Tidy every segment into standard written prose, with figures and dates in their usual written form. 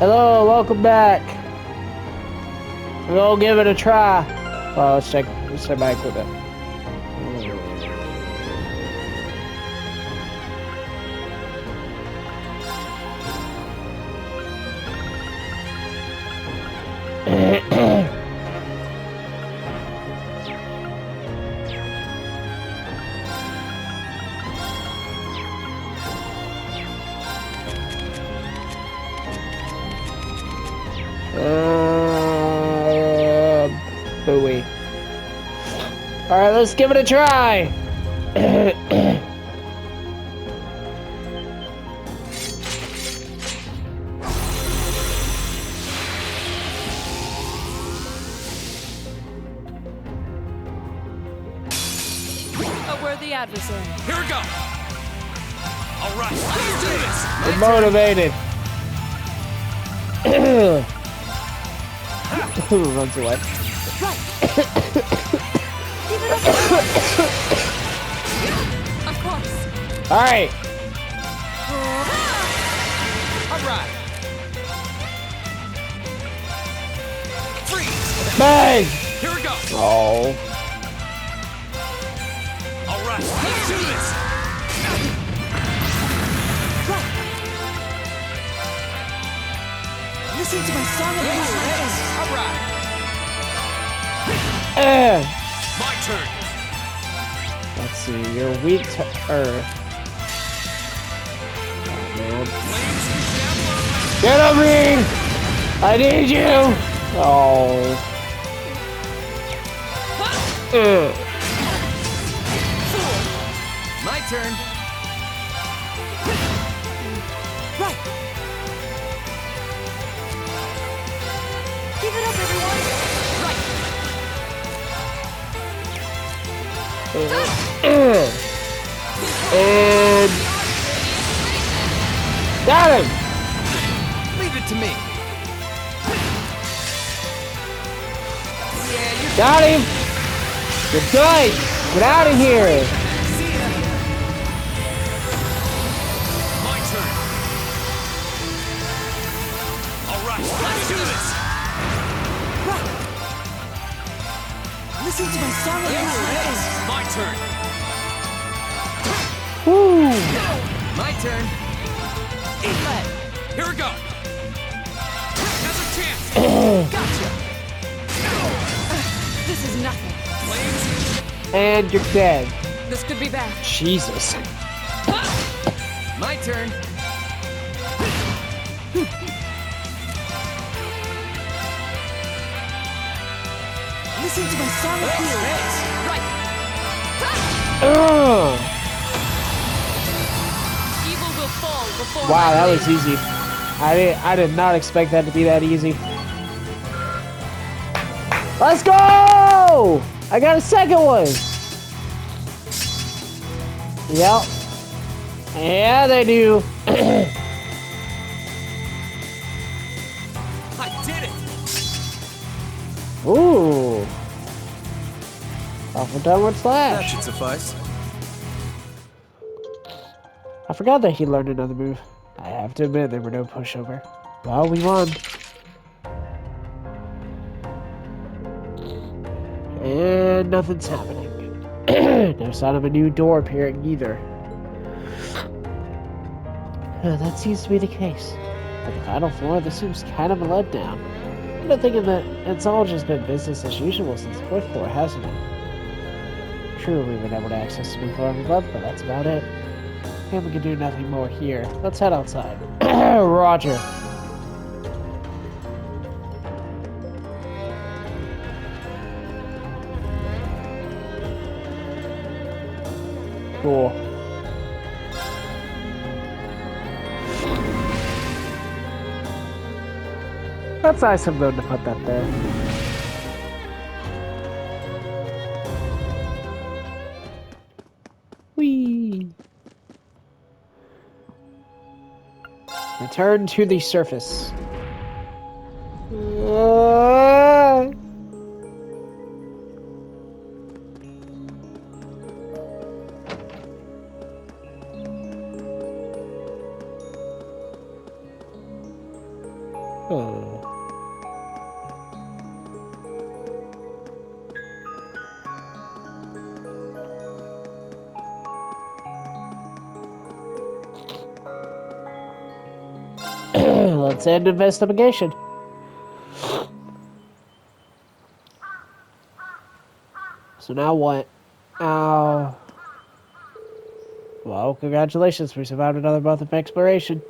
Hello, welcome back. We'll give it a try. Well, let's check my equipment. Booey. Alright, let's give it a try. We're the adversary. Here we go. All right, let's do this. We're motivated. Runs away. Of course. All right. All right. Freeze. Bang. Here we go. Oh. All right, let's do this. Listen to my song of praise. All right. My turn. Let's see. You're weak to earth. Oh, man. Flames, Get over here! I need you! Oh. my turn. Right. Give it up, everyone. And got him! Leave it to me. Got him! Good guy! Get out of here! See ya. My turn. All right, let's do this. Listen to my song of praise. My turn. Woo! My turn. Eat lead. Here we go. Another chance. Gotcha. This is nothing. Flames. And you're dead. This could be bad. Jesus. My turn. Listen to my song of praise. Right. Ugh. Evil will fall before Wow, my that reign. was easy. I did not expect that to be that easy. Let's go! I got a second one. Yep. Yeah, they do. I did it. Ooh. Off with downward That slash. should suffice. I forgot that he learned another move. I have to admit, there were no pushover. Well, we won. And nothing's happening. No sign of a new door appearing either. That seems to be the case. At the final floor, this seems kind of a letdown. I'm not thinking that it's all just been business as usual since the fourth floor, hasn't it? True, we've been able to access the new floor above, but that's about it. And we can do nothing more here. Let's head outside. Roger. Cool. That's nice of them to put that there. Whee! Return to the surface. Oh. Let's end investigation. So now what? Oh. Well, congratulations. We survived another month of exploration.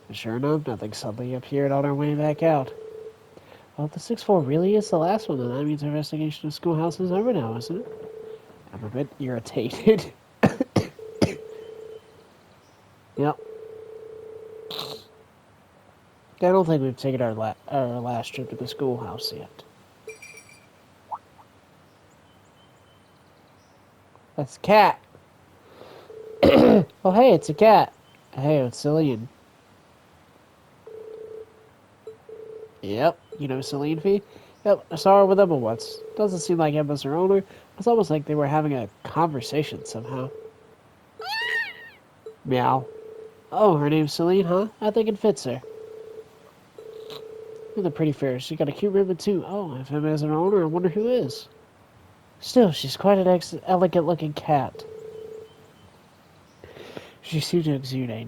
And sure enough, nothing suddenly appeared on our way back out. Well, if the 6-4 really is the last one, then that means our investigation of schoolhouse is over now, isn't it? I'm a bit irritated. Yep. I don't think we've taken our last trip to the schoolhouse yet. That's a cat. Oh, hey, it's a cat. Hey, it's Cillian. Yep, you know Cillian Fee? Yep, I saw her with Emma once. Doesn't seem like Emma's her owner. It's almost like they were having a conversation somehow. Meow. Oh, her name's Celine, huh? I think it fits her. They're pretty fair. She got a cute ribbon too. Oh, if Emma is her owner, I wonder who is. Still, she's quite an elegant-looking cat. She seems to exude a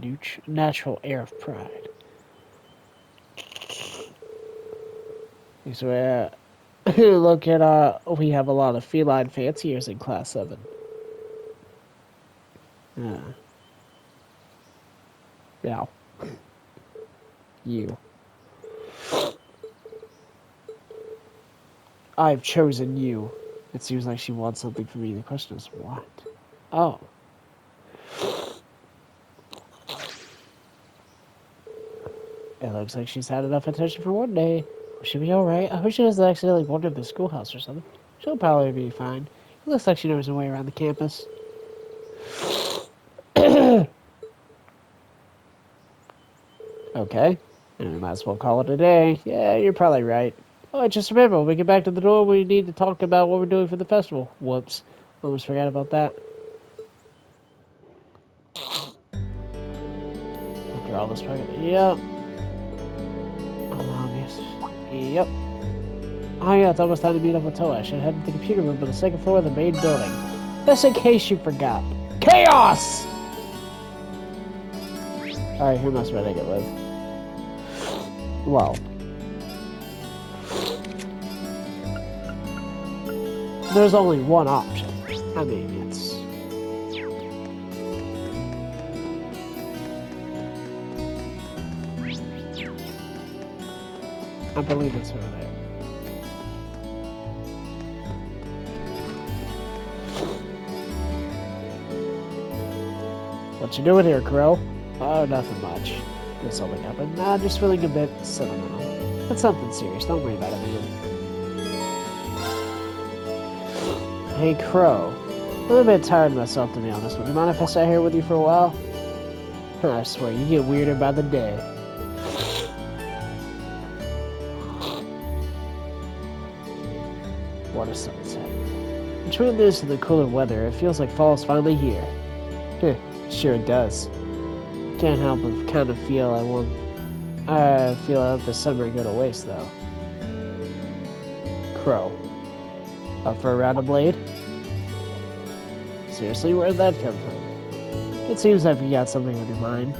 natural air of pride. So, look at, we have a lot of feline fanciers in Class 7. Yeah. You. I've chosen you. It seems like she wants something from me. The question is what? Oh. It looks like she's had enough attention for one day. She'll be alright. I hope she doesn't accidentally wander the schoolhouse or something. She'll probably be fine. It looks like she knows her way around the campus. Okay. And we might as well call it a day. Yeah, you're probably right. Oh, I just remember, when we get back to the door, we need to talk about what we're doing for the festival. Whoops. Almost forgot about that. After all this talking. Yep. Yes. Yep. Oh yeah, it's almost time to meet up with Toa. I should head to the computer room on the second floor of the main building. Just in case you forgot. Chaos! Alright, who else would I get with? Well. There's only one option. I mean, it's... I believe it's over there. What you doing here, Crow? Oh, nothing much. Did something happen? Nah, just feeling a bit sentimental. It's something serious. Don't worry about it, man. Hey, Crow. I'm a bit tired of myself, to be honest. Would you mind if I sat here with you for a while? I swear, you get weirder by the day. What a sunset. Between this and the cooler weather, it feels like fall's finally here. Sure it does. Can't help but kind of feel I feel I let the summer go to waste, though. Crow. Up for a round of blade? Seriously, where'd that come from? It seems like you got something on your mind,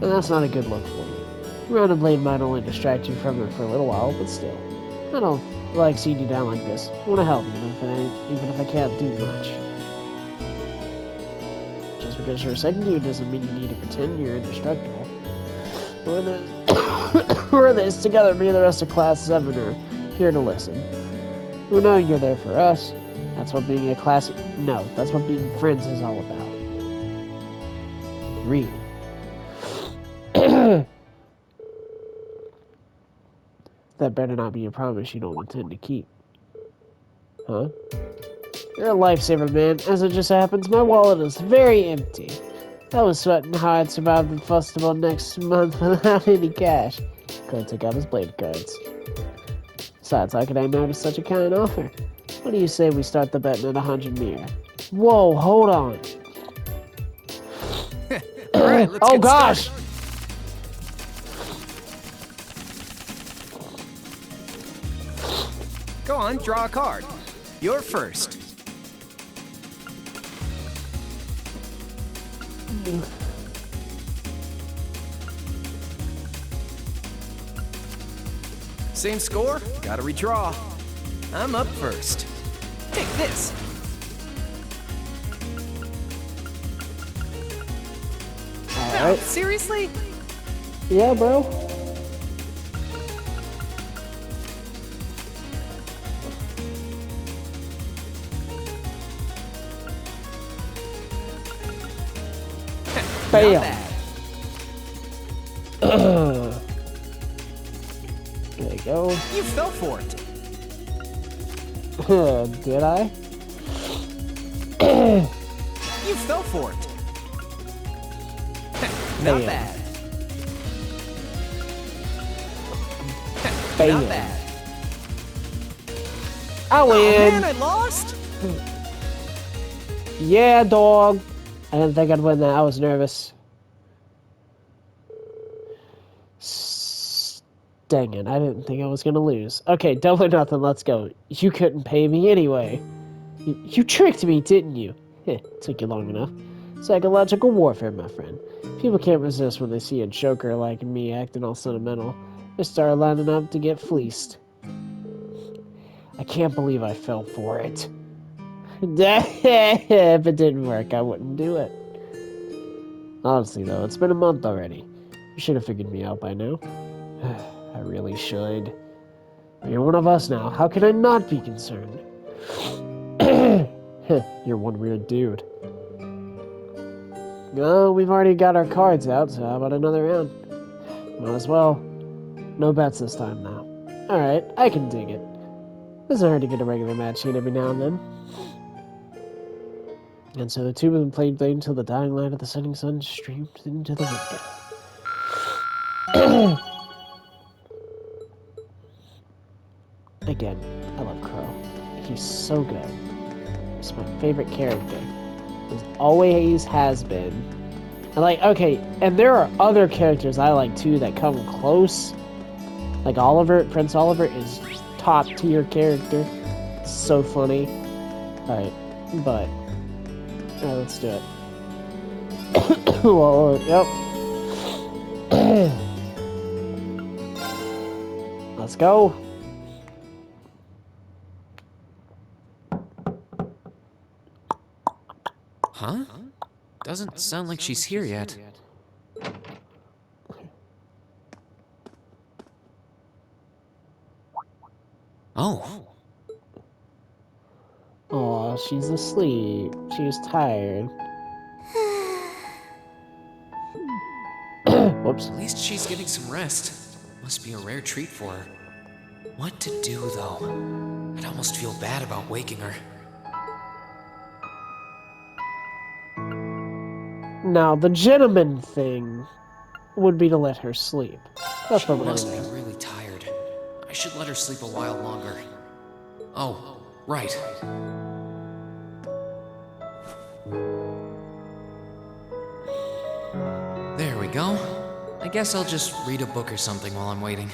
and that's not a good look for you. Round of blade might only distract you from it for a little while, but still. I don't like seeing you down like this. I want to help you, even if I can't do much. Just because you're a second year doesn't mean you need to pretend you're indestructible. We're in this together. Me and the rest of Class 7 are here to listen. We know you're there for us. That's what being a class... No, that's what being friends is all about. Read. That better not be a promise you don't intend to keep. Huh? You're a lifesaver, man. As it just happens, my wallet is very empty. I was sweating how I'd survive the festival next month without any cash. Clay took out his blade cards. Besides, how could I notice such a kind offer? What do you say we start the betting at 100 near? Whoa, hold on. All right, let's oh get gosh! started. Go on, draw a card. You're first. Same score, gotta redraw. I'm up first. Take this. Alright. Seriously? Yeah, bro. Bam. Not bad. There you go. You fell for it. Did I? You fell for it. Not Bam. bad. Bam. Not bad. I Oh win. man, I lost. Yeah, dog. I didn't think I'd win that. I was nervous. Dang it, I didn't think I was gonna lose. Okay, double or nothing, let's go. You couldn't pay me anyway. You tricked me, didn't you? Heh, took you long enough. Psychological warfare, my friend. People can't resist when they see a joker like me acting all sentimental. They start lining up to get fleeced. I can't believe I fell for it. If it didn't work, I wouldn't do it. Honestly, though, it's been a month already. You should have figured me out by now. I really should. You're one of us now. How can I not be concerned? You're one weird dude. No, we've already got our cards out, so how about another round? Might as well. No bets this time now. Alright, I can dig it. Doesn't hurt to get a regular match in every now and then. And so the two of them played until the dying light of the setting sun streamed into the window. Again, I love Crow. He's so good. He's my favorite character. He always has been. And like, okay, and there are other characters I like too that come close. Like Oliver, Prince Oliver is top tier character. It's so funny. Alright, but alright, let's do it. Whoa, yep. Let's go. Huh? Doesn't sound like she's here yet. Oh. Aw, she's asleep. She was tired. Whoops. At least she's getting some rest. Must be a rare treat for her. What to do, though? I'd almost feel bad about waking her. Now, the gentleman thing would be to let her sleep. That's She what we're must gonna be do. really tired. I should let her sleep a while longer. Oh, right. There we go. I guess I'll just read a book or something while I'm waiting.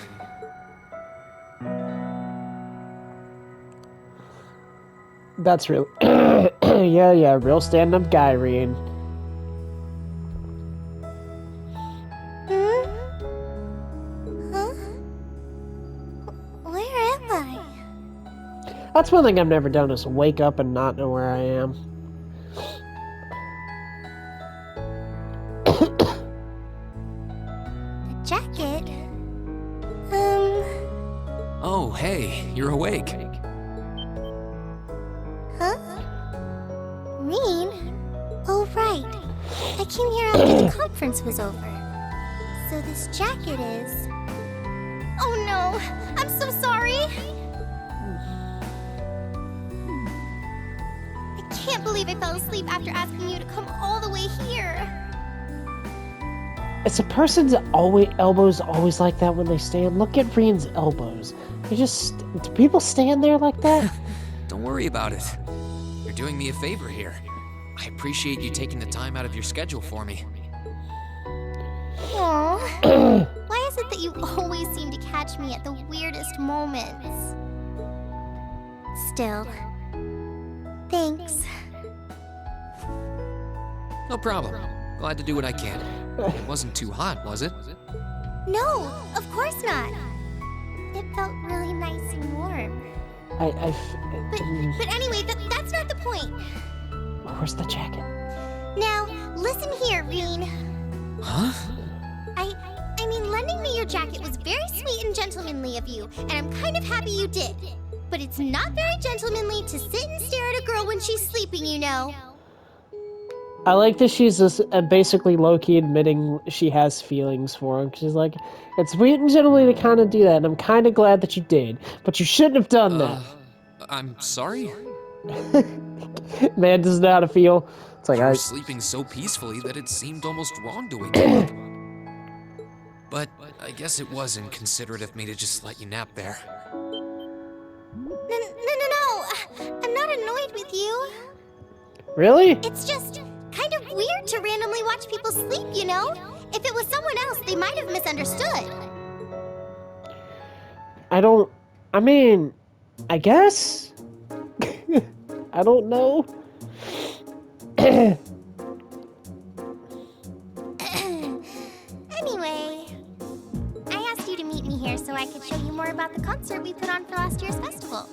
That's real. yeah, real stand-up guy reading. Huh? Where am I? That's one thing I've never done is wake up and not know where I am. A jacket? Oh, hey, you're awake. Huh? Mean? Oh, right. I came here after the conference was over. So this jacket is... Oh no! I'm so sorry! I can't believe I fell asleep after asking you to come all the way here. It's a person's elbows always like that when they stand. Look at Rian's elbows. They just... Do people stand there like that? Don't worry about it. You're doing me a favor here. I appreciate you taking the time out of your schedule for me. Aww. Why is it that you always seem to catch me at the weirdest moments? Still. Thanks. No problem. Glad to do what I can. It wasn't too hot, was it? No, of course not. It felt really nice and warm. But anyway, that's not the point. Where's the jacket? Now, listen here, Reen. Huh? I mean, lending me your jacket was very sweet and gentlemanly of you, and I'm kind of happy you did. But it's not very gentlemanly to sit and stare at a girl when she's sleeping, you know. I like that she's just basically low-key admitting she has feelings for him. She's like, it's sweet and gentlemanly to kind of do that, and I'm kind of glad that you did. But you shouldn't have done that. I'm sorry? Man doesn't know how to feel. It's like, You were sleeping so peacefully that it seemed almost wrong to wake you up. But I guess it was inconsiderate of me to just let you nap there. No. I'm not annoyed with you. Really? It's just kind of weird to randomly watch people sleep, you know? If it was someone else, they might have misunderstood. I guess? I don't know. Anyway, I asked you to meet me here so I could show you more about the concert we put on for last year's festival.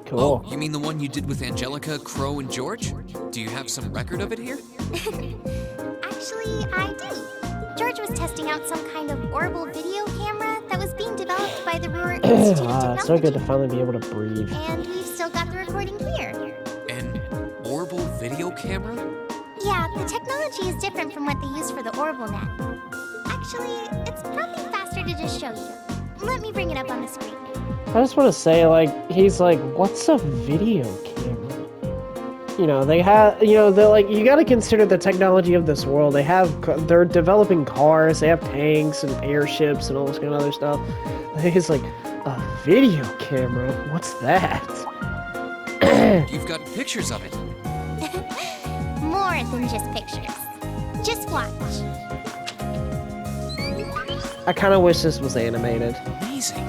Cool. Oh, you mean the one you did with Angelica, Crow, and George? Do you have some record of it here? Actually, I do. George was testing out some kind of orbital video camera that was being developed by the Ruhr Institute of Technology. It's so good to finally be able to breathe. And we've still got the recording here. An orbital video camera? Yeah, the technology is different from what they use for the orbital net. Actually, it's probably faster to just show you. Let me bring it up on the screen. I just want to say, like, he's like, what's a video camera? You know, they have, you know, they're like, you gotta consider the technology of this world. They're developing cars, they have tanks and airships and all this kind of other stuff. He's like, a video camera? What's that? You've got pictures of it. More than just pictures. Just watch. I kind of wish this was animated. Amazing.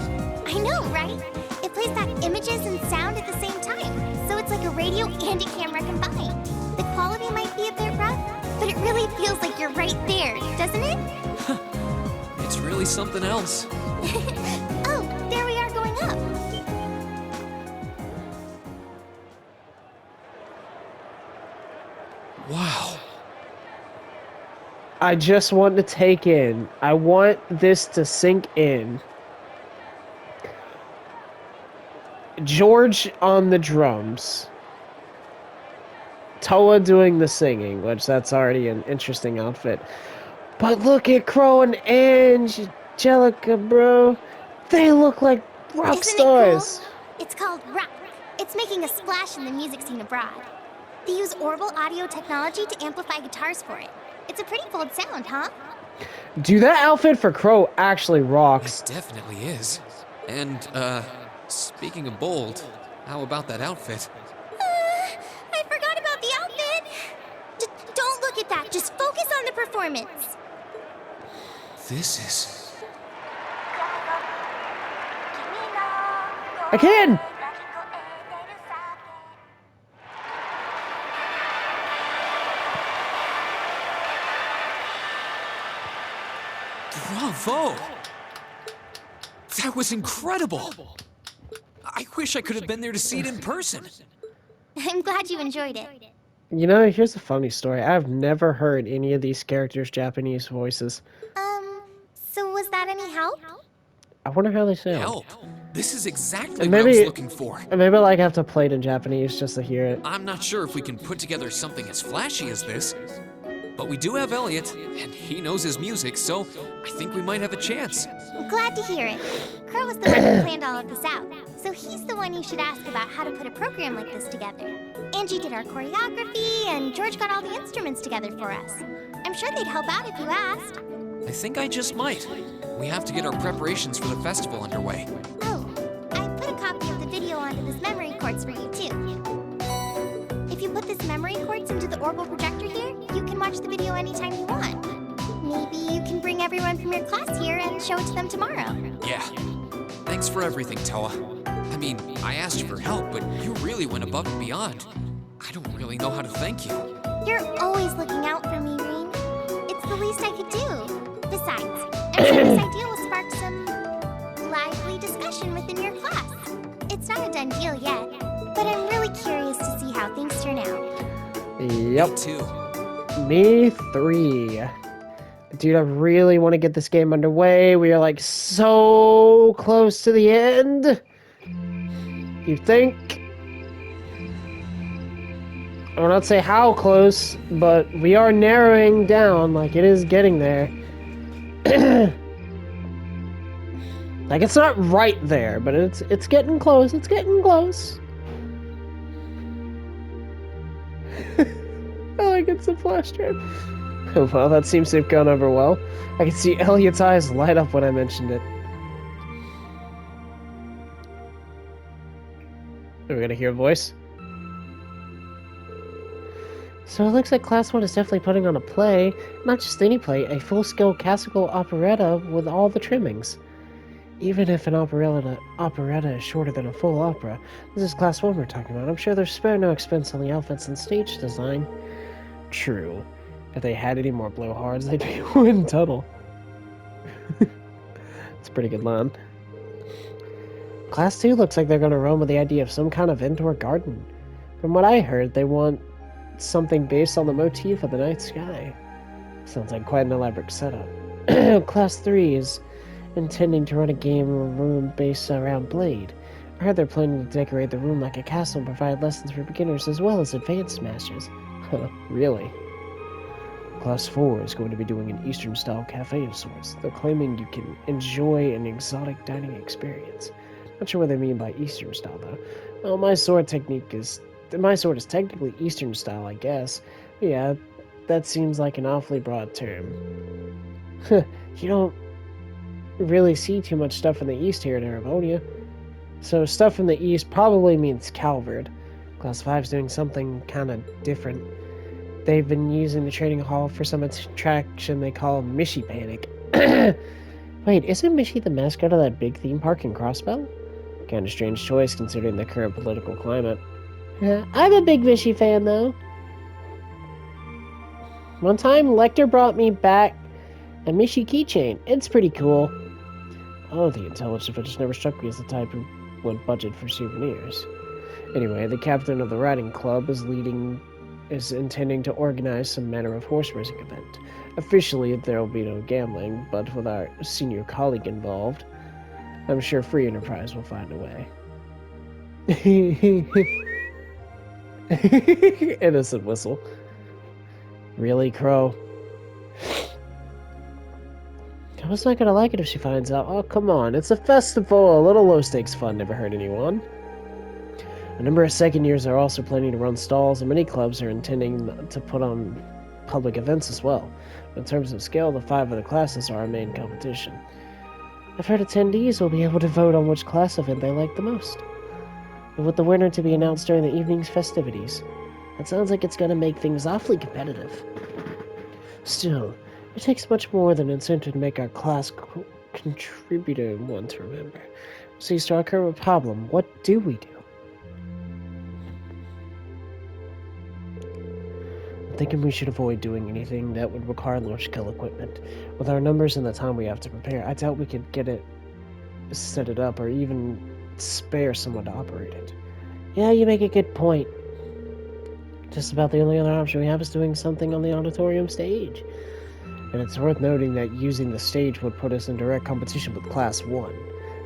I know, right? It plays back images and sound at the same time, so it's like a radio and a camera combined. The quality might be a bit rough, but it really feels like you're right there, doesn't it? It's really something else. Oh, there we are going up. Wow. I just want to take in. I want this to sink in. George on the drums. Toa doing the singing, which that's already an interesting outfit. But look at Crow and Angelica, bro. They look like rock Isn't stars. it cool? It's called Rock. It's making a splash in the music scene abroad. They use orbital audio technology to amplify guitars for it. It's a pretty bold sound, huh? Dude, that outfit for Crow actually rocks. It definitely is. And, speaking of bold, how about that outfit? I forgot about the outfit. Don't look at that. Just focus on the performance. This is... I can! Bravo! That was incredible! I wish I could have been there to see it in person. I'm glad you enjoyed it. You know, here's a funny story. I've never heard any of these characters' Japanese voices. So was that any help? I wonder how they sound. Help! This is exactly And what I was maybe- looking for. And maybe like I have to play it in Japanese just to hear it. I'm not sure if we can put together something as flashy as this, but we do have Elliot, and he knows his music, so I think we might have a chance. Glad to hear it. Crow was the one who planned all of this out, so he's the one you should ask about how to put a program like this together. Angie did our choreography, and George got all the instruments together for us. I'm sure they'd help out if you asked. I think I just might. We have to get our preparations for the festival underway. Oh, I put a copy of the video onto this memory quartz for you, too. If you put this memory quartz into the orbital projector here, you can watch the video anytime you want. Maybe you can bring everyone from your class here and show it to them tomorrow. Yeah. Thanks for everything, Toa. I mean, I asked you for help, but you really went above and beyond. I don't really know how to thank you. You're always looking out for me, Rean. It's the least I could do. Besides, I'm sure this idea will spark some lively discussion within your class. It's not a done deal yet, but I'm really curious to see how things turn out. Yep. Me too. Me 3. Dude, I really want to get this game underway. We are like so close to the end. You think? I will not say how close, but we are narrowing down. Like, it is getting there. Like, it's not right there, but it's getting close. It's getting close. I like it's a flash drive. Oh, well, that seems to have gone over well. I can see Elliot's eyes light up when I mentioned it. Are we gonna hear a voice? So it looks like Class 1 is definitely putting on a play. Not just any play, a full-scale classical operetta with all the trimmings. Even if an operetta is shorter than a full opera, this is Class 1 we're talking about. I'm sure they're spared no expense on the outfits and stage design. True. If they had any more blowhards, they'd be in tunnel. It's a pretty good line. Class 2 looks like they're going to run with the idea of some kind of indoor garden. From what I heard, they want something based on the motif of the night sky. Sounds like quite an elaborate setup. Class 3 is intending to run a game room based around Blade. I heard they're planning to decorate the room like a castle and provide lessons for beginners as well as advanced masters. Huh, really? Class 4 is going to be doing an Eastern-style cafe of sorts. They're claiming you can enjoy an exotic dining experience. Not sure what they mean by Eastern-style, though. Well, my sword is technically Eastern-style, I guess. But yeah, that seems like an awfully broad term. You don't really see too much stuff in the East here in Erebonia. So stuff from the East probably means Calvard. Class 5's doing something kind of different. They've been using the trading hall for some attraction they call Mishy Panic. Wait, isn't Mishy the mascot of that big theme park in Crossbell? Kind of strange choice considering the current political climate. I'm a big Mishy fan, though. One time, Lecter brought me back a Mishy keychain. It's pretty cool. Oh, the intelligence of it just never struck me as the type who would budget for souvenirs. Anyway, the captain of the riding club is intending to organize some manner of horse racing event. Officially, there will be no gambling, but with our senior colleague involved, I'm sure Free Enterprise will find a way. Innocent whistle. Really, Crow? I was not gonna like it if she finds out. Oh, come on. It's a festival. A little low-stakes fun never hurt anyone. A number of second years are also planning to run stalls, and many clubs are intending to put on public events as well. In terms of scale, the 5 other classes are our main competition. I've heard attendees will be able to vote on which class event they like the most, and with the winner to be announced during the evening's festivities. That sounds like it's going to make things awfully competitive. Still, it takes much more than incentive to make our class contributor one to remember. So to our current problem, what do we do? I'm thinking we should avoid doing anything that would require large-scale equipment. With our numbers and the time we have to prepare, I doubt we could set it up, or even spare someone to operate it. Yeah, you make a good point. Just about the only other option we have is doing something on the auditorium stage. And it's worth noting that using the stage would put us in direct competition with Class 1.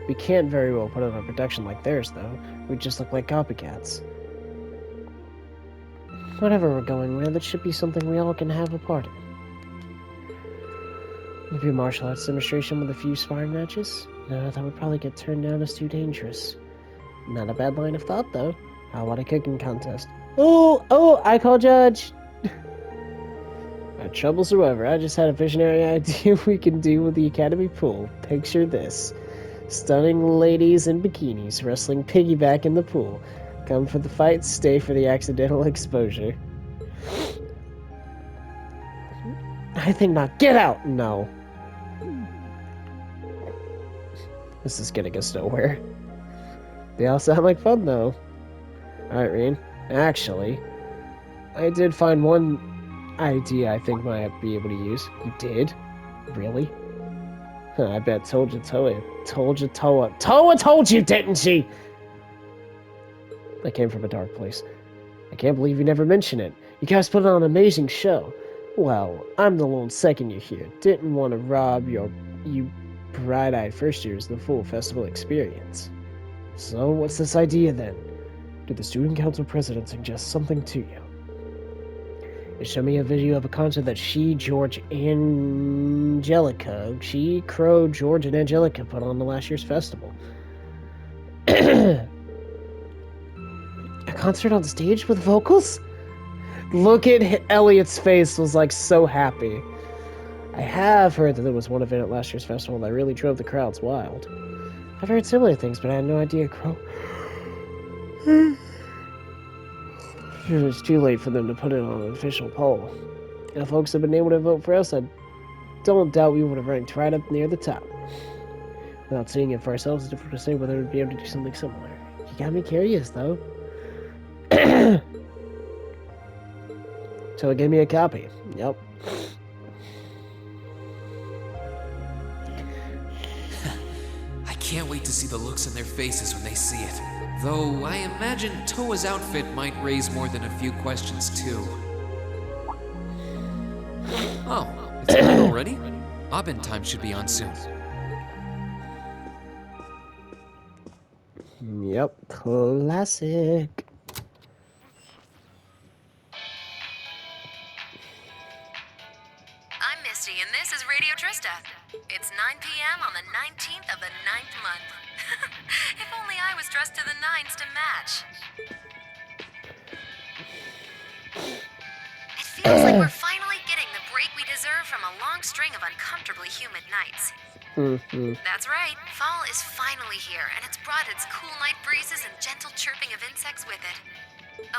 We can't very well put on a production like theirs, though. We'd just look like copycats. Whatever we're going with, it should be something we all can have a part in. Maybe a martial arts demonstration with a few sparring matches? No, that would probably get turned down as too dangerous. Not a bad line of thought, though. How about a cooking contest? Oh, I call judge! No troubles or whatever, I just had a visionary idea we can do with the Academy pool. Picture this. Stunning ladies in bikinis wrestling piggyback in the pool. Come for the fight, stay for the accidental exposure. I think not. Get out! No. This is getting us nowhere. They all sound like fun, though. Alright, Reen. Actually, I did find one idea I think might be able to use. You did? Really? Huh, I bet told you Toa told you, didn't she? That came from a dark place. I can't believe you never mentioned it. You guys put on an amazing show. Well, I'm the lone second year here. Didn't want to rob you bright-eyed first years the full festival experience. So, what's this idea then? Did the student council president suggest something to you? They showed me a video of a concert that Crow, George, and Angelica put on the last year's festival. A concert on stage with vocals? Look at Elliot's face, was like so happy. I have heard that there was one event at last year's festival that really drove the crowds wild. I've heard similar things, but I had no idea Crow... It was too late for them to put it on an official poll. If folks had been able to vote for us, I don't doubt we would have ranked right up near the top. Without seeing it for ourselves, it's difficult to say whether we'd be able to do something similar. You got me curious, though. So it gave me a copy. Yep. I can't wait to see the looks on their faces when they see it. Though I imagine Toa's outfit might raise more than a few questions, too. Oh, it's night already? Abin time should be on soon. Yep, classic. I'm Misty, and this is Radio Trista. It's 9 p.m. on the 19th of the 9th month. If only I was dressed to the nines to match. It feels like we're finally getting the break we deserve from a long string of uncomfortably humid nights. That's right, fall is finally here, and it's brought its cool night breezes and gentle chirping of insects with it.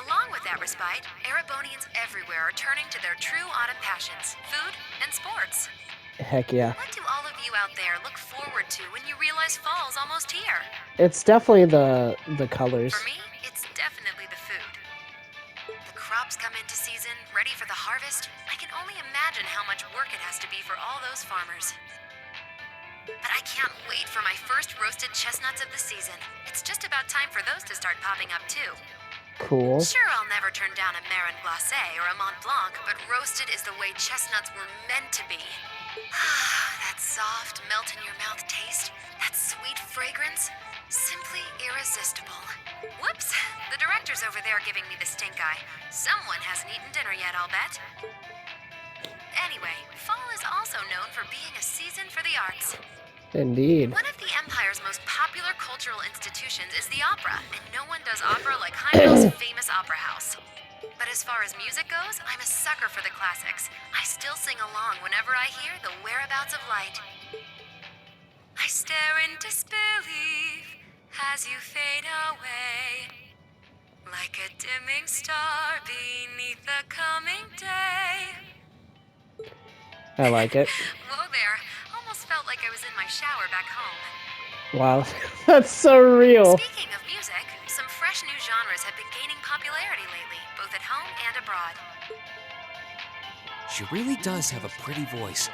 Along with that respite, Erebonians everywhere are turning to their true autumn passions, food and sports. Heck yeah. What do all of you out there look forward to when you realize fall's almost here? It's definitely the colors. For me, it's definitely the food. The crops come into season, ready for the harvest. I can only imagine how much work it has to be for all those farmers. But I can't wait for my first roasted chestnuts of the season. It's just about time for those to start popping up too. Cool. Sure, I'll never turn down a Marin Glacé or a Mont Blanc, but roasted is the way chestnuts were meant to be. That soft, melt-in-your-mouth taste, that sweet fragrance, simply irresistible. Whoops! The director's over there giving me the stink eye. Someone hasn't eaten dinner yet, I'll bet. Anyway, fall is also known for being a season for the arts. Indeed. One of the Empire's most popular cultural institutions is the opera, and no one does opera like Heimel's famous opera house. But as far as music goes, I'm a sucker for the classics. I still sing along whenever I hear The Whereabouts of Light. I stare in disbelief as you fade away, like a dimming star beneath the coming day. I like it. Whoa there. Almost felt like I was in my shower back home. Wow, that's so real. Speaking of music, some fresh new genres have been gaining popularity lately, both at home and abroad. She really does have a pretty voice.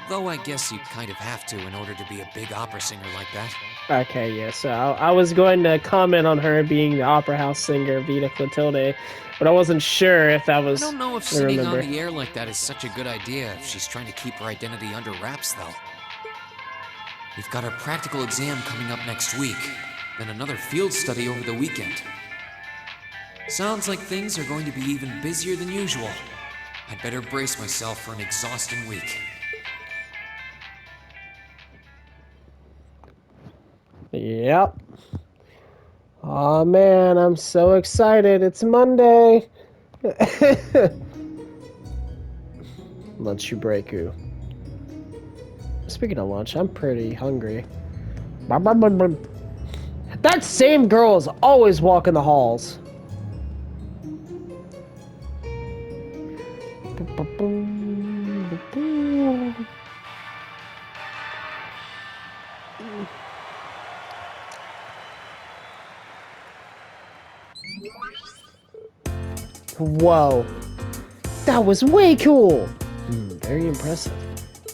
Though I guess you kind of have to in order to be a big opera singer like that. Okay, yeah, so I was going to comment on her being the opera house singer, Vita Clotilde, but I wasn't sure if that was... I don't know if singing on the air like that is such a good idea if she's trying to keep her identity under wraps, though. We've got our practical exam coming up next week, then another field study over the weekend. Sounds like things are going to be even busier than usual. I'd better brace myself for an exhausting week. Yep. Oh man, I'm so excited. It's Monday. Lunch breaku. Speaking of lunch, I'm pretty hungry. That same girl is always walking the halls. Whoa. That was way cool! Very impressive.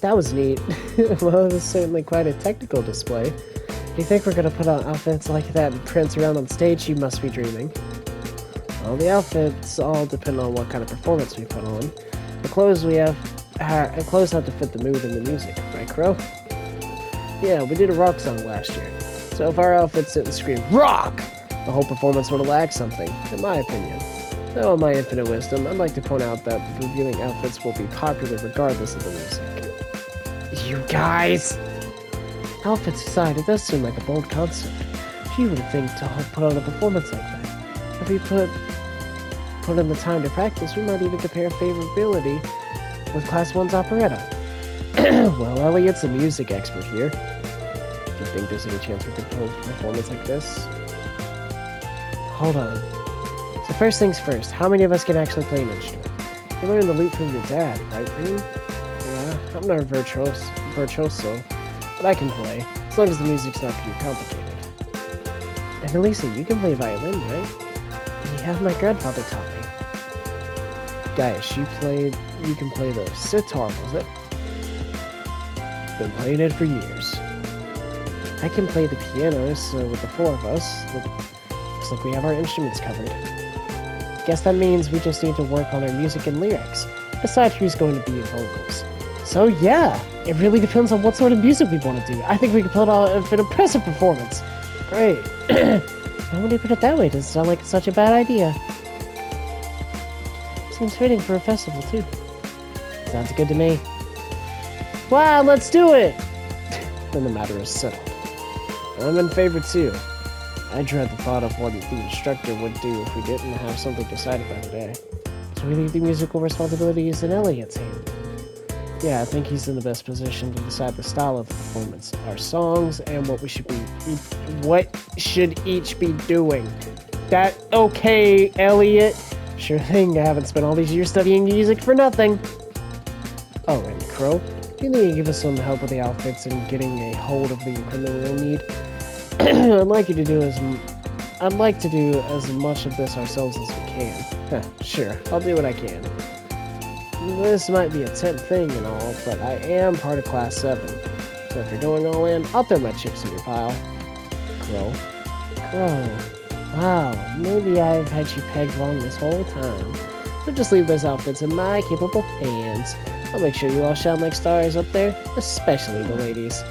That was neat. Well, it was certainly quite a technical display. You think we're gonna put on outfits like that and prance around on stage? You must be dreaming. Well, the outfits all depend on what kind of performance we put on. The clothes clothes have to fit the mood and the music, right, Crow? Yeah, we did a rock song last year. So if our outfits didn't scream rock, the whole performance would have lacked something, in my opinion. Now, in my infinite wisdom, I'd like to point out that revealing outfits will be popular regardless of the music. You guys! Outfits aside, it does seem like a bold concept. Few would think to put on a performance like that. If we put in the time to practice, we might even compare favorability with Class 1's operetta. Well, Elliot's a music expert here. Do you think there's any chance we could pull a performance like this? Hold on. So first things first, how many of us can actually play an instrument? You learned the lute from your dad, right, Reem? Yeah, I'm not a virtuoso, but I can play, as long as the music's not too complicated. And Elisa, you can play violin, right? Yeah, my grandfather taught me. Gaius, you can play the sitar, was it? Been playing it for years. I can play the piano, so with the four of us, looks like we have our instruments covered. Guess that means we just need to work on our music and lyrics, aside who's going to be in vocals. So yeah, it really depends on what sort of music we want to do. I think we can put on an impressive performance. Great. Now when you put it that way, it doesn't sound like such a bad idea. Seems fitting for a festival, too. Sounds good to me. Wow, let's do it! Then the matter is settled. I'm in favor, too. I dread the thought of what the instructor would do if we didn't have something decided by today. So we leave the musical responsibilities in Elliot's hand. Yeah, I think he's in the best position to decide the style of the performance, our songs, and what should each be doing. That okay, Elliot? Sure thing, I haven't spent all these years studying music for nothing. Oh, and Crow, you need to give us some help with the outfits and getting a hold of the equipment we'll need. I'd like to do as much of this ourselves as we can. Sure, I'll do what I can. This might be a temp thing and all, but I am part of Class 7. So if you're going all in, I'll throw my chips in your pile. Crow. Wow, maybe I've had you pegged wrong this whole time. So just leave those outfits in my capable hands. I'll make sure you all shine like stars up there, especially the ladies.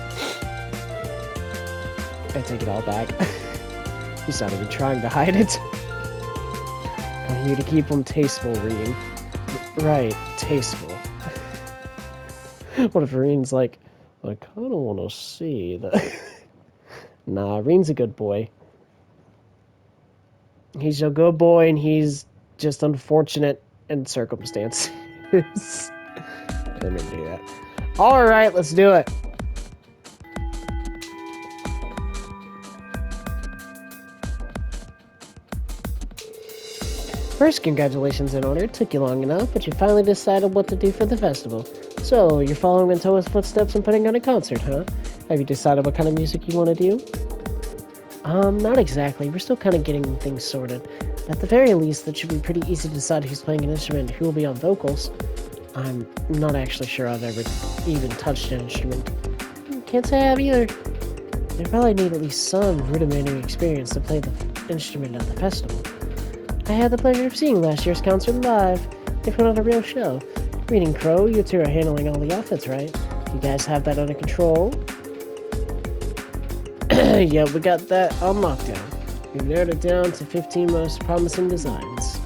I take it all back. He's not even trying to hide it. I'm here to keep them tasteful, Reen. Right, tasteful. What if Reen's like, I kinda wanna see that. Nah, Reen's a good boy. He's a good boy and he's just unfortunate in circumstances. I didn't mean to do that. Alright, let's do it. First, congratulations in order. It took you long enough, but you finally decided what to do for the festival. So, you're following in Toa's footsteps and putting on a concert, huh? Have you decided what kind of music you want to do? Not exactly. We're still kind of getting things sorted. At the very least, it should be pretty easy to decide who's playing an instrument and who will be on vocals. I'm not actually sure I've ever even touched an instrument. Can't say I have either. You probably need at least some rudimentary experience to play the instrument at the festival. I had the pleasure of seeing last year's concert live. They put on a real show. Reading Crow, you two are handling all the outfits, right? You guys have that under control? Yeah, we got that on lockdown. We've narrowed it down to 15 most promising designs.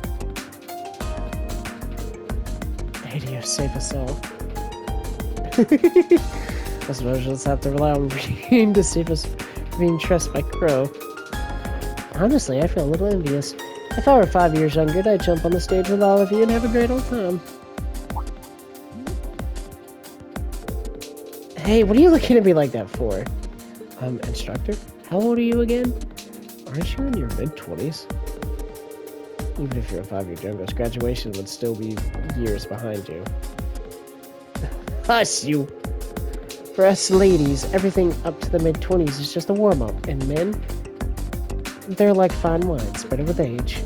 Radio save us all. I suppose we'll just have to rely on Reading to save us from being trusted by Crow. Honestly, I feel a little envious. If I were 5 years younger, I'd jump on the stage with all of you and have a great old time. Hey, what are you looking at me like that for? Instructor? How old are you again? Aren't you in your mid-20s? Even if you're 5 years younger, graduation would still be years behind you. Hush, you! For us ladies, everything up to the mid-20s is just a warm-up, and men, they're like fine wine, spread with age.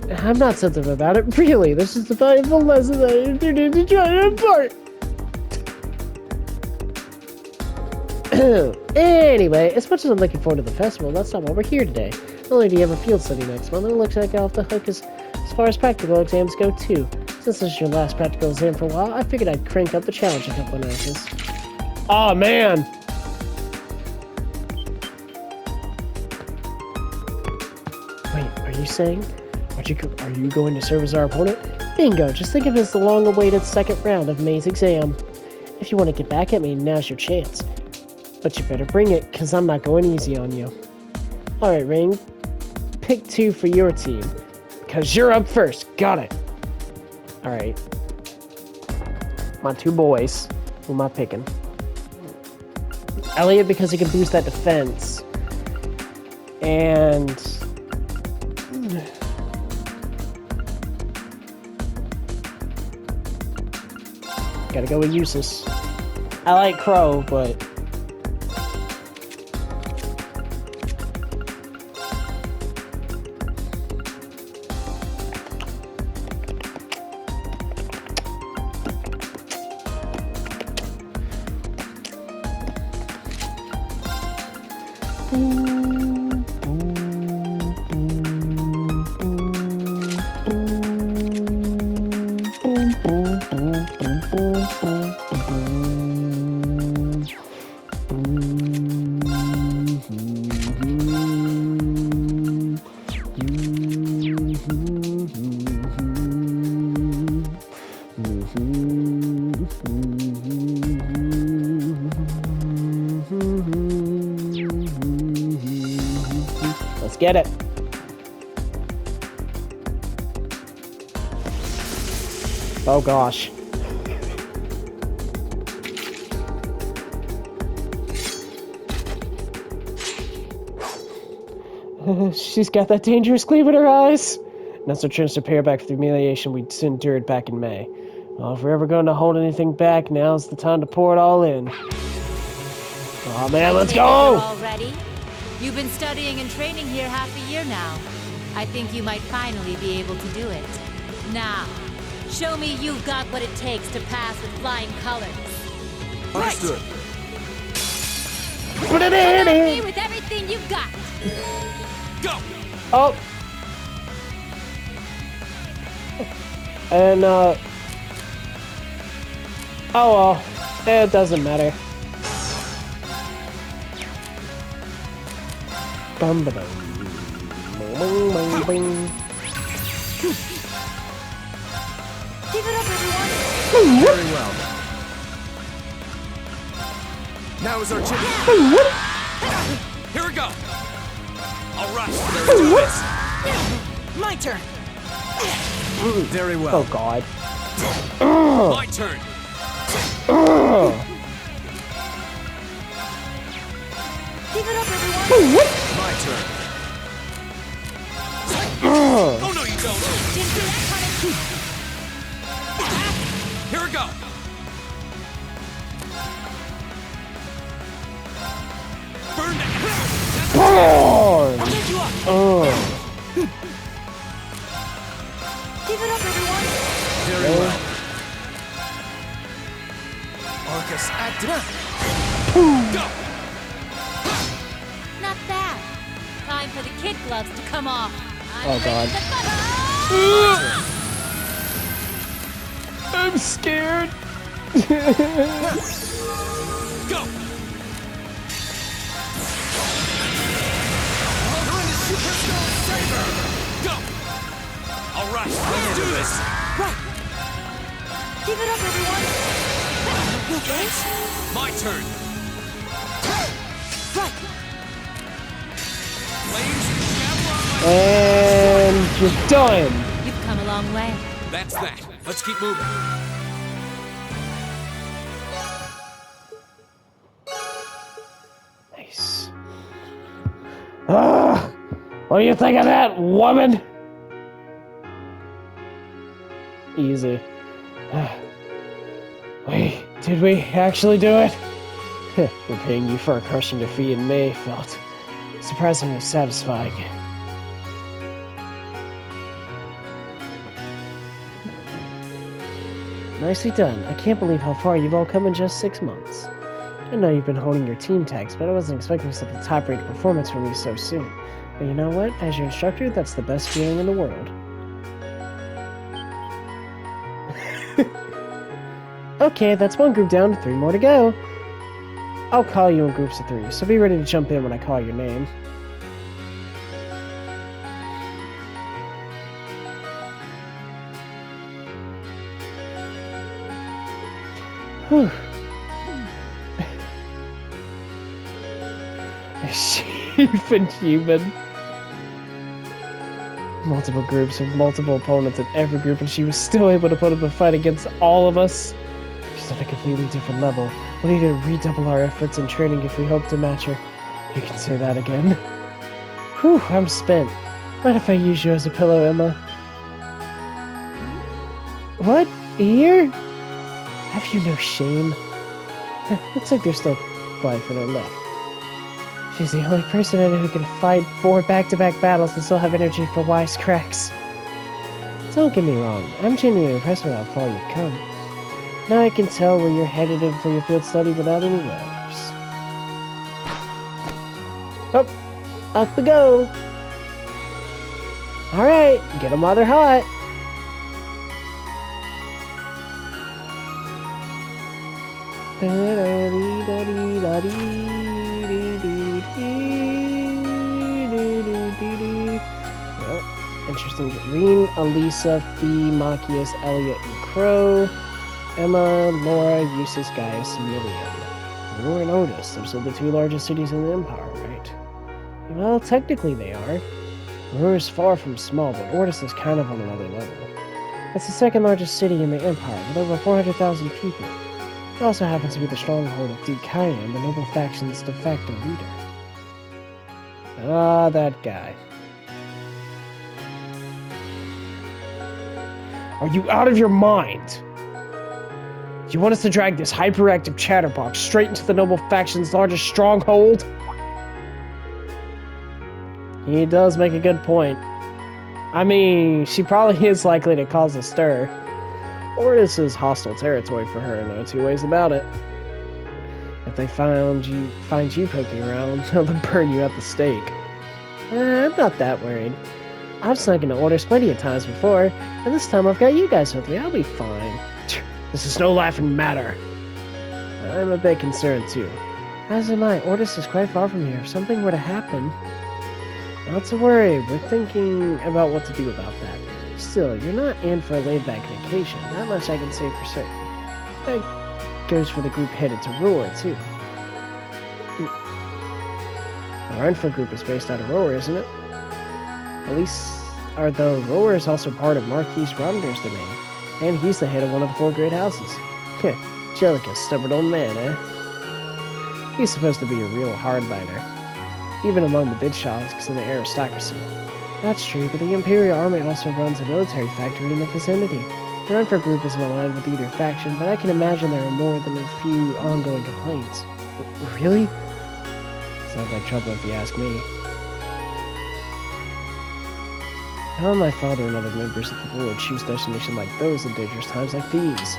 I'm not sensitive about it. Really, this is the valuable lesson that I introduced to try to impart. Anyway, as much as I'm looking forward to the festival, that's not why we're here today. Not only do you have a field study next month, it looks like you're off the hook as far as practical exams go too. Since this is your last practical exam for a while, I figured I'd crank up the challenge a couple of notches. Aw, man! Wait, are you saying? Are you going to serve as our opponent? Bingo! Just think of it as the long-awaited second round of May's exam. If you want to get back at me, now's your chance. But you better bring it, cause I'm not going easy on you. Alright, Ring. Pick 2 for your team. Cause you're up first. Got it. Alright. My 2 boys. Who am I picking? Elliot, because he can boost that defense. And... gotta go with Eustace. I like Crow, but... Let's get it. Oh gosh. She's got that dangerous gleam in her eyes. Now's our chance to pay her back for the humiliation we endured back in May. Well, if we're ever going to hold anything back, now's the time to pour it all in. Oh man, let's go! All ready? You've been studying and training here half a year now. I think you might finally be able to do it. Now, show me you've got what it takes to pass with flying colors. Understood. Come at me with everything you've got. Go! Oh! And, oh well. It doesn't matter. Bum ba dum. Bing, bing, bing. Give it up, everyone. Very well. Now is our chance. Here we go. All right, let's do this. My turn. Very well. Oh god. My turn. Give it up, everyone. My turn. Oh no, you don't. Didn't see that coming. Here we go. Burn that. Burn! I'll get you up. Oh. Give it up, everyone. Very well. Arcus, active. Go. Not bad. Time for the kid gloves to come off. Oh god. I'm scared. Go. You're in the Superstone Saber. Go. All right, let's do this. Right. Give it up, everyone. My turn. Right. Flames and And you're done. You've come a long way. that's that. Let's keep moving. Nice. What do you think of that, woman? Easy. Wait, did we actually do it? We're paying you for a crushing defeat in May felt surprisingly satisfying. Nicely done. I can't believe how far you've all come in just 6 months. I know you've been honing your team tags, but I wasn't expecting such a top-rated performance from you so soon. But you know what? As your instructor, that's the best feeling in the world. Okay, that's 1 group down, 3 more to go. I'll call you in groups of 3, so be ready to jump in when I call your name. Whew. Sheep and human. Multiple groups with multiple opponents in every group, and she was still able to put up a fight against all of us. She's on a completely different level. We need to redouble our efforts and training if we hope to match her. You can say that again. Whew, I'm spent. Mind if I use you as a pillow, Emma? What? Here? Have you no shame? Looks like there's still life in her left. She's the only person I know who can fight 4 back-to-back battles and still have energy for wisecracks. Don't get me wrong, I'm genuinely impressed with how far you've come. Now I can tell where you're headed for your field study without any worries. Oh, off we go! Alright, get them while they're hot! Interesting. Reen, Elisa, Fee, Machias, Elliot, and Crow. Emma, Laura, Eustace, Gaius, and Million. Roar and Otis. Those are the 2 largest cities in the Empire, right? Well, technically they are. Roar is far from small, but Otis is kind of on another level. It's the 2nd largest city in the Empire, with over 400,000 people. It also happens to be the stronghold of Duke Kyan, the noble faction's de facto leader. Ah, that guy. Are you out of your mind? You want us to drag this hyperactive chatterbox straight into the noble faction's largest stronghold? He does make a good point. I mean, she probably is likely to cause a stir. Or this is hostile territory for her, no 2 ways about it. If they find you poking around, they'll burn you at the stake. I'm not that worried. I've snuck into orders plenty of times before, and this time I've got you guys with me. I'll be fine. This is no laughing matter. I'm a bit concerned too. As am I. Ordis is quite far from here. If something were to happen... Not to worry. We're thinking about what to do about that. Still, you're not in for a laid-back vacation. That much I can say for certain. That goes for the group headed to Roar, too. Our Renford group is based out of Roar, isn't it? At least, though Roar is also part of Marquis Ronder's domain, and he's the head of one of the 4 great houses. Jellica, stubborn old man, eh? He's supposed to be a real hardliner, even among the Bidshaws and the aristocracy. That's true, but the Imperial Army also runs a military factory in the vicinity. The Renford group isn't aligned with either faction, but I can imagine there are more than a few ongoing complaints. Really? Sounds like trouble if you ask me. How my father and other members of the board choose destinations like those in dangerous times like these?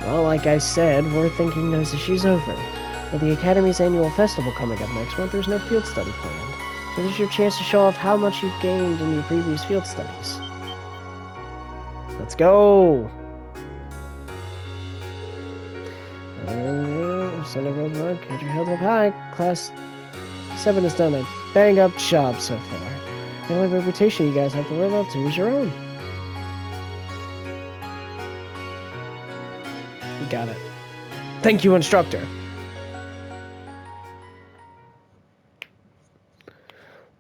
Well, like I said, we're thinking those issues over. With the Academy's annual festival coming up next month, there's no field study planned. So this is your chance to show off how much you've gained in your previous field studies. Let's go! Son of a country held up high. Class 7 has done a bang-up job so far. The only reputation you guys have to live up to is your own. You got it. Thank you, instructor.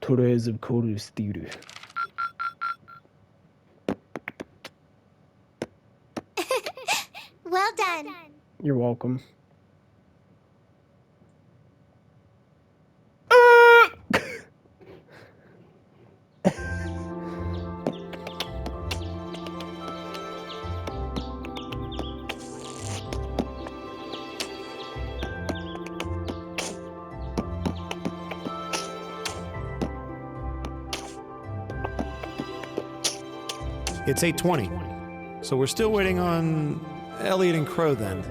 Today's of Koru's theater. Well done. You're welcome. It's 8:20. So we're still waiting on Elliot and Crow then.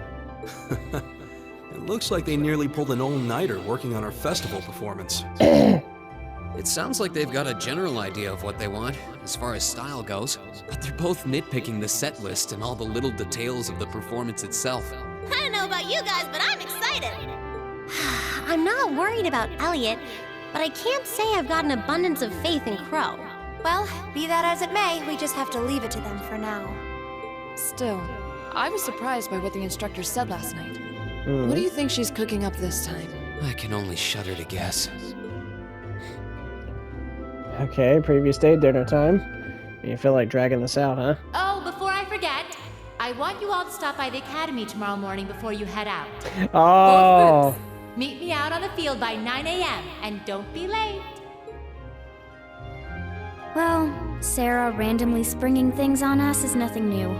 It looks like they nearly pulled an all-nighter working on our festival performance. It sounds like they've got a general idea of what they want, as far as style goes, but they're both nitpicking the set list and all the little details of the performance itself. I don't know about you guys, but I'm excited. I'm not worried about Elliot, but I can't say I've got an abundance of faith in Crow. Well, be that as it may, we just have to leave it to them for now. Still, I was surprised by what the instructor said last night. What do you think she's cooking up this time? I can only shudder to guess. Okay, previous day, dinner time. You feel like dragging this out, huh? Oh, before I forget, I want you all to stop by the academy tomorrow morning before you head out. Oh. Both groups, meet me out on the field by 9 a.m. and don't be late. Well, Sarah randomly springing things on us is nothing new.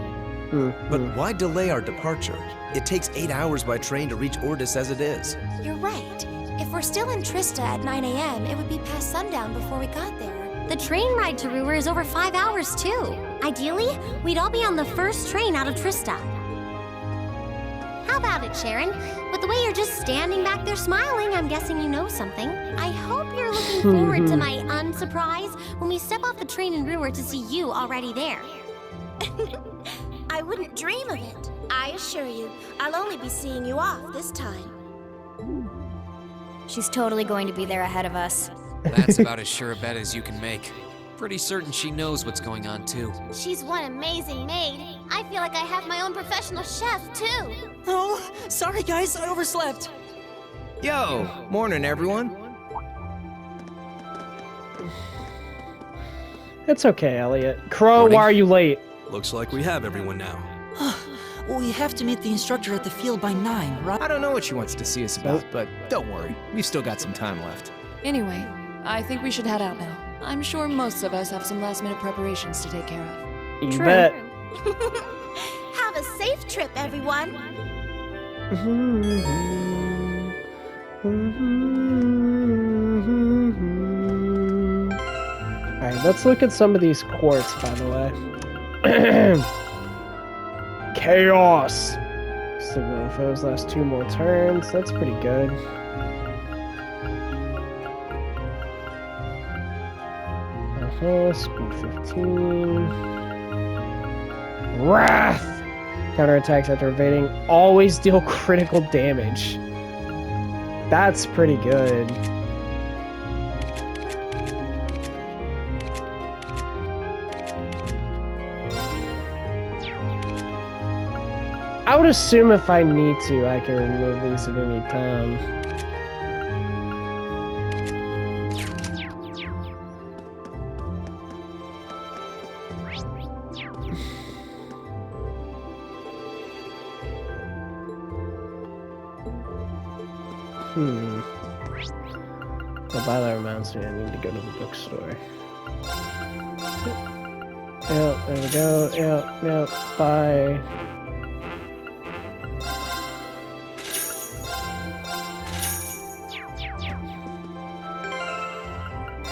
But why delay our departure? It takes 8 hours by train to reach Ordis as it is. You're right. If we're still in Trista at 9 a.m., it would be past sundown before we got there. The train ride to Ruhr is over 5 hours, too. Ideally, we'd all be on the first train out of Trista. How about it, Sharon? With the way you're just standing back there smiling, I'm guessing you know something. I hope you're looking forward to my unsurprise when we step off the train in Ruhr to see you already there. I wouldn't dream of it. I assure you, I'll only be seeing you off this time. She's totally going to be there ahead of us. That's about as sure a bet as you can make. Pretty certain she knows what's going on, too. She's one amazing maid. I feel like I have my own professional chef, too. Oh, sorry guys, I overslept. Yo, morning everyone. It's okay, Elliot. Crow, Morning. why are you late? Looks like we have everyone now. We have to meet the instructor at the field by 9, right? I don't know what she wants to see us about, but don't worry. We've still got some time left. Anyway, I think we should head out now. I'm sure most of us have some last-minute preparations to take care of. You True. bet. Have a safe trip, everyone. Alright, let's look at some of these quartz, by the way. Chaos! Signal foes last 2 more turns. That's pretty good. Speed 15. Wrath! Counterattacks after evading always deal critical damage. That's pretty good. I would assume if I need to, I can remove these at any time. Well, that reminds me, I need to go to the bookstore. Yep, there we go. Yep, bye.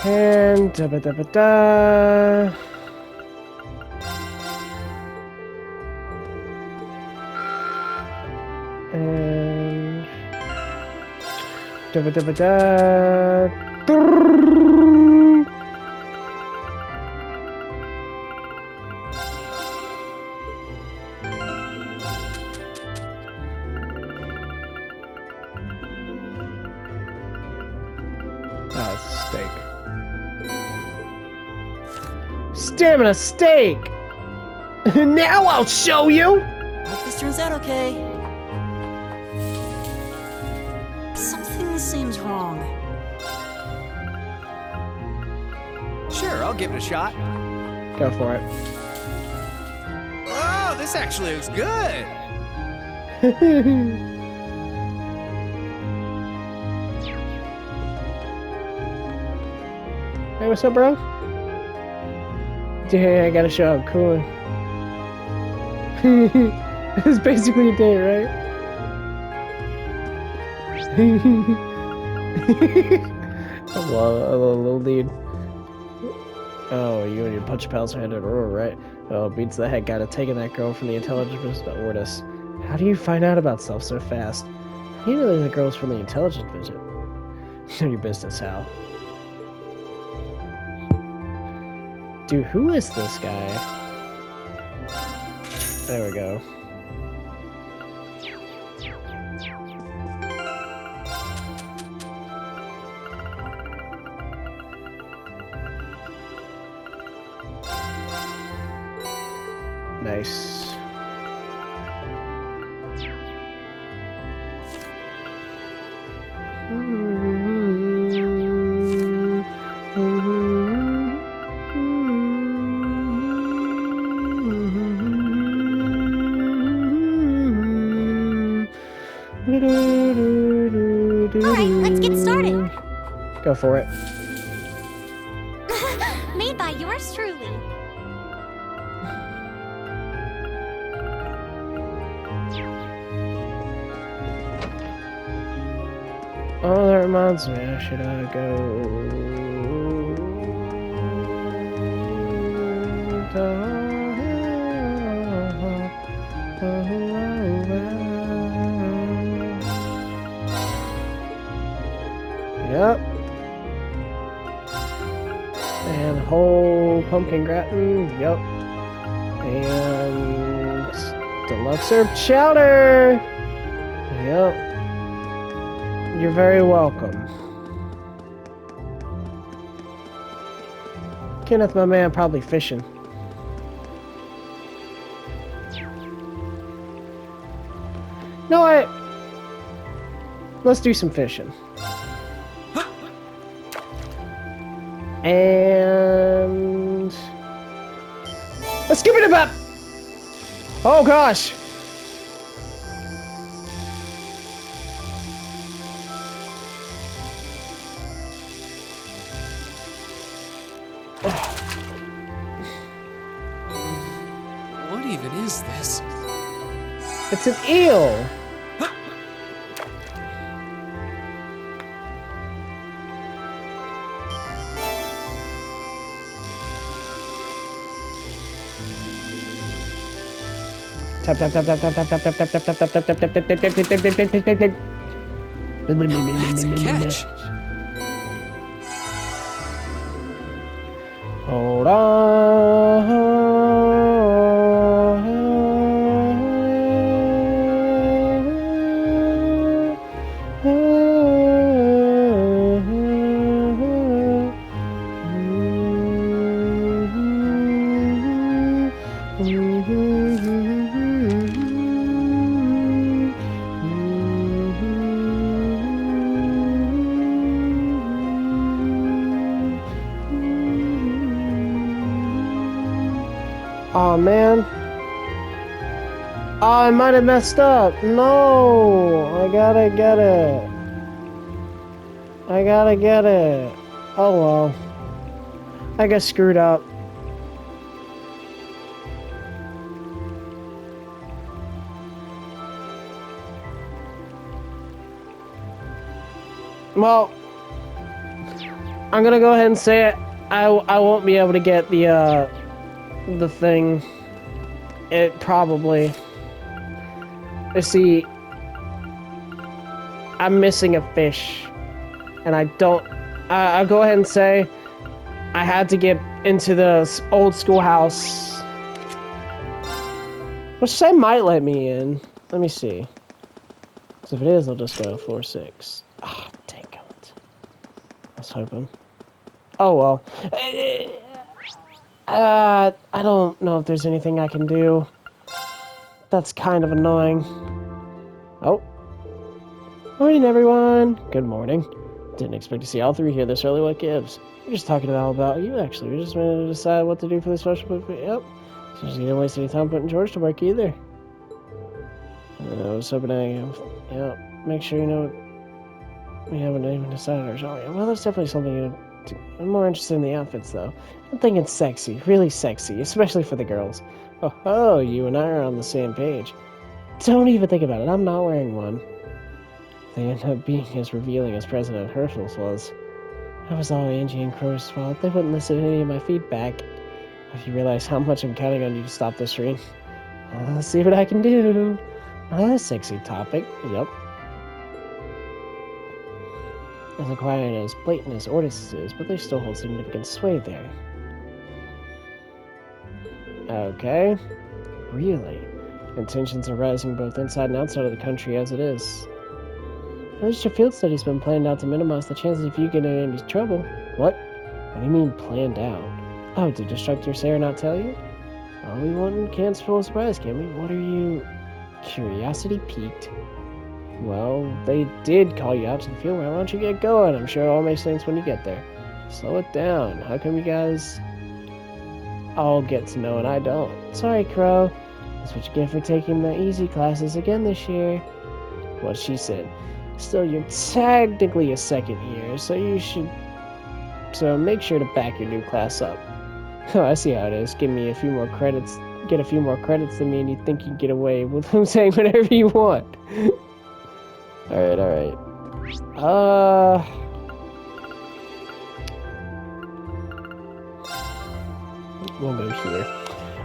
And da-ba-da-ba-da. And da-ba-da-ba-da. Oh, it's a steak. Stamina steak! Now I'll show you! Hope this turns out okay. Something seems wrong. Sure, I'll give it a shot. Go for it. Oh, this actually looks good. Hey, what's up, bro? Dude, I gotta show up. Cool. It's basically a date, right? I love a little dude. Oh, you and your punch pals are headed over, right? Oh, beats the heck out of taking that girl from the intelligence visit to Ordis. How do you find out about stuff so fast? You know the girl's from the intelligence visit. None your business, Hal. Dude, who is this guy? There we go. Nice. Alright, let's get started. Go for it. Made by yours truly. Oh, that reminds me, I should go. Yep. And whole pumpkin gratin, yep. And deluxe herb chowder. Yep. You're very welcome. Kenneth, my man, probably fishing. No, let's do some fishing. And let's give it a bop. Oh gosh. What even is this? It's an eel. Tap tap tap tap tap tap tap tap tap tap tap tap tap tap tap tap tap tap tap tap. That's a catch. Hold on. Oh man. Oh, I might have messed up. No, I gotta get it. I gotta get it. Oh well. I got screwed up. Well, I'm gonna go ahead and say it. I won't be able to get the thing. It probably. You see, I'm missing a fish, and I don't. I'll go ahead and say I had to get into the old schoolhouse, which they might let me in. Let me see. So if it is, I'll just go 4-6. Ah, dang it. I was hoping. Oh well. I don't know if there's anything I can do. That's kind of annoying. Oh. Morning, everyone. Good morning. Didn't expect to see all three here this early. What gives? We're just talking all about you, actually. We just wanted to decide what to do for this special book. Yep. So just didn't waste any time putting George to work either. I was hoping make sure you know we haven't even decided our genre. Well, that's definitely something I'm more interested in the outfits, though. I'm thinking sexy, really sexy, especially for the girls. Oh, you and I are on the same page. Don't even think about it. I'm not wearing one. They end up being as revealing as President Herschel's was. That was all Angie and Crow's fault. They wouldn't listen to any of my feedback. If you realize how much I'm counting on you to stop this ring. Let's see what I can do. Sexy topic. Yep. As quiet and as blatant as Ortis is, but they still hold significant sway there. Okay. Really? And tensions are rising both inside and outside of the country as it is. At least your field study's been planned out to minimize the chances of you getting into trouble. What? What do you mean planned out? Oh, did Instructor Sarah not tell you? All we want can't spoil a surprise, can we? What are you... Curiosity piqued? Well, they did call you out to the field. Why don't you get going? I'm sure it all makes sense when you get there. Slow it down. How come you guys all get to know and I don't? Sorry, Crow. That's what you get for taking the easy classes again this year. What she said. Still, you're technically a second year, so you should... So make sure to back your new class up. Oh, I see how it is. Give me a few more credits. Get a few more credits than me and you think you can get away with saying whatever you want. Alright. We'll go here.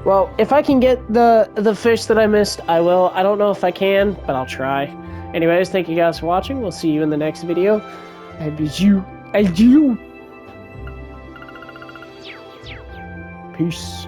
Well, if I can get the fish that I missed, I will. I don't know if I can, but I'll try. Anyways, thank you guys for watching. We'll see you in the next video. Adieu. Peace.